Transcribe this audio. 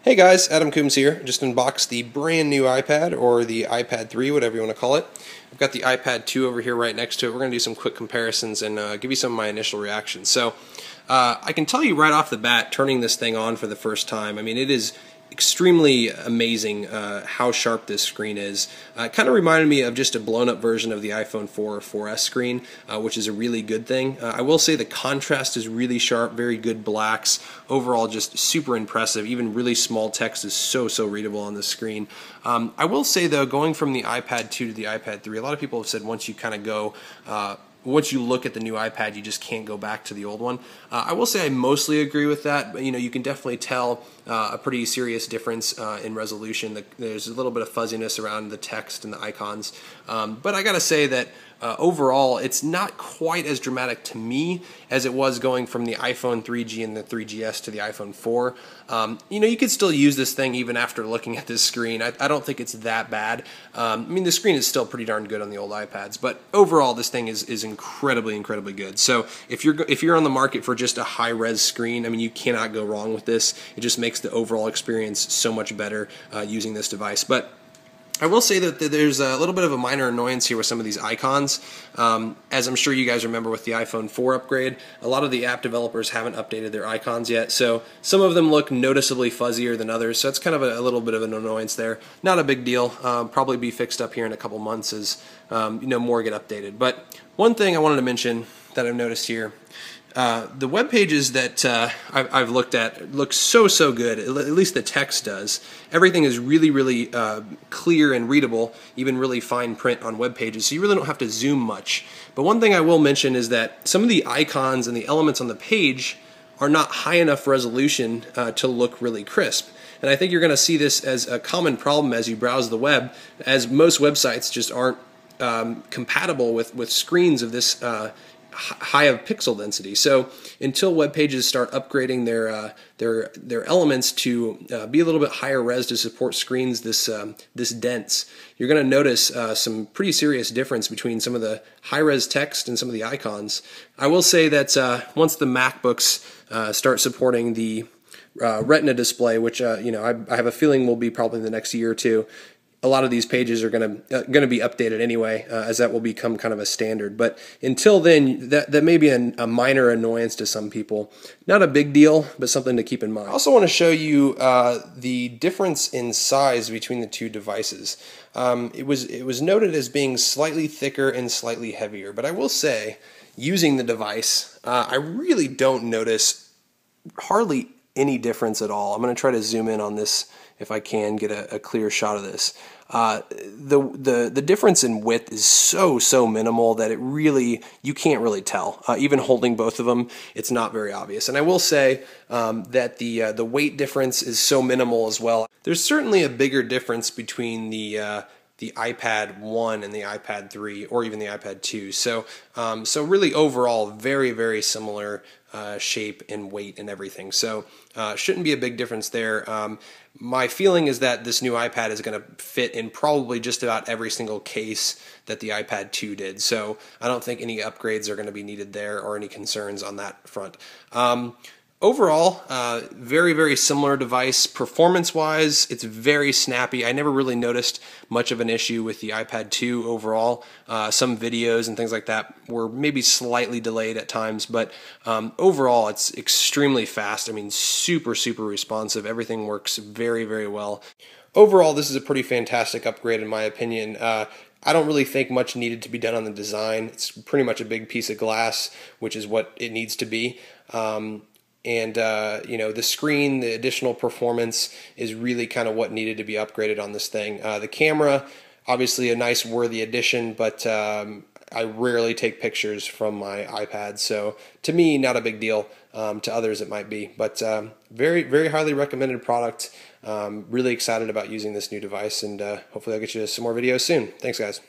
Hey guys, Adam Coombs here. Just unboxed the brand new iPad, or the iPad 3, whatever you want to call it. I've got the iPad 2 over here right next to it. We're going to do some quick comparisons and give you some of my initial reactions. So I can tell you right off the bat, turning this thing on for the first time, I mean, it is extremely amazing how sharp this screen is. It kind of reminded me of just a blown up version of the iPhone 4 or 4S screen, which is a really good thing. I will say the contrast is really sharp, very good blacks. Overall, just super impressive. Even really small text is so readable on the screen. I will say though, going from the iPad 2 to the iPad 3, a lot of people have said once you kind of go once you look at the new iPad, you just can't go back to the old one. I will say I mostly agree with that, but you can definitely tell a pretty serious difference in resolution. There's a little bit of fuzziness around the text and the icons, but I gotta say that overall, it's not quite as dramatic to me as it was going from the iPhone 3G and the 3GS to the iPhone 4. You could still use this thing even after looking at this screen. I don't think it's that bad. I mean, the screen is still pretty darn good on the old iPads, but overall, this thing is incredibly good. So if you're on the market for just a high-res screen, I mean, you cannot go wrong with this. It just makes the overall experience so much better using this device. But I will say that there's a little bit of a minor annoyance here with some of these icons. As I'm sure you guys remember with the iPhone 4 upgrade, a lot of the app developers haven't updated their icons yet, so some of them look noticeably fuzzier than others, so it's kind of a little bit of an annoyance there. Not a big deal. Probably be fixed up here in a couple months as more get updated. But one thing I wanted to mention that I've noticed here, the web pages that I've looked at look so good. At least the text does. Everything is really clear and readable, even really fine print on web pages, so you really don't have to zoom much. But one thing I will mention is that some of the icons and the elements on the page are not high enough resolution to look really crisp. And I think you're going to see this as a common problem as you browse the web, as most websites just aren't compatible with screens of this high of pixel density. So until web pages start upgrading their elements to be a little bit higher res to support screens this dense, you're going to notice some pretty serious difference between some of the high res text and some of the icons. I will say that once the MacBooks start supporting the Retina Display, which I have a feeling will be probably the next year or two, a lot of these pages are going to be updated anyway, as that will become kind of a standard. But until then, that may be a minor annoyance to some people. Not a big deal, but something to keep in mind. I also want to show you the difference in size between the two devices. It was noted as being slightly thicker and slightly heavier, but I will say, using the device, I really don't notice hardly any difference at all. I'm going to try to zoom in on this if I can get a clear shot of this. The difference in width is so minimal that you can't really tell. Even holding both of them, it's not very obvious. And I will say that the weight difference is so minimal as well. There's certainly a bigger difference between the iPad 1 and the iPad 3, or even the iPad 2. So really overall, very similar shape and weight and everything. So shouldn't be a big difference there. My feeling is that this new iPad is going to fit in probably just about every single case that the iPad 2 did. So I don't think any upgrades are going to be needed there or any concerns on that front. Overall, very similar device. Performance-wise, it's very snappy. I never really noticed much of an issue with the iPad 2 overall. Some videos and things like that were maybe slightly delayed at times, but overall, it's extremely fast. I mean, super responsive. Everything works very well. Overall, this is a pretty fantastic upgrade in my opinion. I don't really think much needed to be done on the design. It's pretty much a big piece of glass, which is what it needs to be. The screen, the additional performance is really kind of what needed to be upgraded on this thing. The camera, obviously a nice worthy addition, but I rarely take pictures from my iPad, so to me, not a big deal. To others, it might be, but very highly recommended product. Really excited about using this new device, and hopefully I'll get you some more videos soon. Thanks, guys.